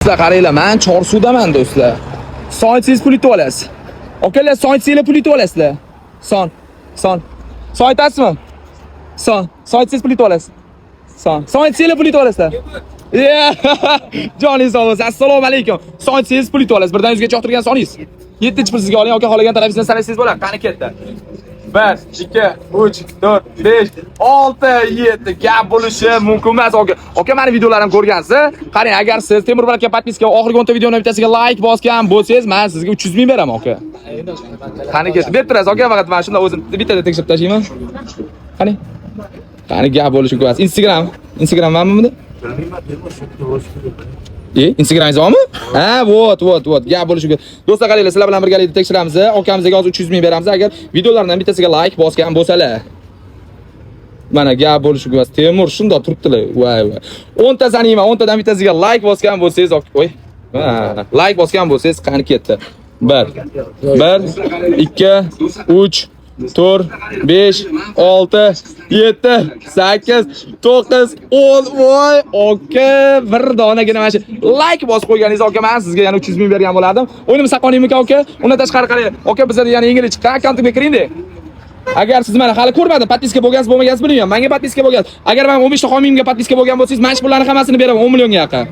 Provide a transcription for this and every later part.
Do'stlar qaranglar, men Chorsudaman do'stlar. Soatingiz pul yutib olasiz. Akalar, soatingizlar pul yutib olasizlar. Son. Son aytasizmi? Soatingiz pul yutib olasiz. Soatingizlar pul yutib olasizlar. Joningiz sog' bo'lsin. Assalomu alaykum. Soatingiz pul yutib olasiz. Birdan 100 gacha yoqtirgan soningiz. 7-chi pul sizga oling, aka xohlagan tarafingizni sanaysiz bo'ladi. Qani ketdi. 1, 2, 3, 4, 5, 6, 7 gap bo'lishi mumkin emas aka. Aka, meni videolarimni ko'rgansiz. Qarang, agar siz Temur aka podpiska oxirgi 10 ta videoning bittasiga like bosgan bo'lsangiz, men sizga 300 ming beraman aka. Qani ketdi. Berib turasiz aka, faqat men shunda o'zim bittada tekshirib tashlayman. Qani gap bo'lishi mumkin emas. Instagram manmi bunda? Instagram'ingiz bormi? Ha, vot. Gap bo'lishi kerak. Do'stlar, qaranglar, sizlar bilan birgalikda tekshiramiz. Akamizga hozir 300 ming beramiz agar videolardan bittasiga like bosgan bo'lsalar. Mana gap bo'lishi kerak. Temur shunda turibdilar. Voy. 10 ta sanayman, 10 tadan bittasiga like bosgan bo'lsangiz, voy. Like bosgan bo'lsangiz qani ketdi. 1, 2, 3, 4, 5, 6, 7, 8, 9, 10. Voy, aka, bir donagina mana shu like bosib qo'yganingiz aka, men sizga yana 300 ming bergan bo'lardim. O'yinimiz saqoningmi aka? Undan tashqari qarang. Aka, bizda yana yangilik chiqqan, akkauntimga kiring-da. Agar siz meni hali ko'rmadingiz, podpiska bo'lgansiz bo'lmagansiz bilmayman. Menga podpiska bo'lgansiz. Agar men 15 ta homiyimga podpiska bo'lgan bo'lsangiz, men shu pullarni hammasini beraman 10 millionga yaqin.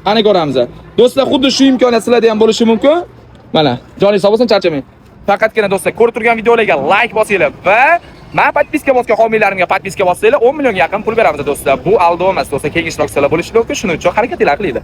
Qani ko'ramiz. Do'stlar, xuddi shu imkoniyat sizlarda ham bo'lishi mumkin. Mana, joningiz sog' bo'lsin, charchamang. Faqatgina do'stlar, ko'rib turgan videolarga like bosinglar va men podpiska bosgan homiylarimga podpiska bossanglar 10 millionga yaqin pul beramiz do'stlar. Bu aldov emas do'stlar, kengishroq sizlar bo'lishi mumkin. Shuning uchun harakatlar qilinglar.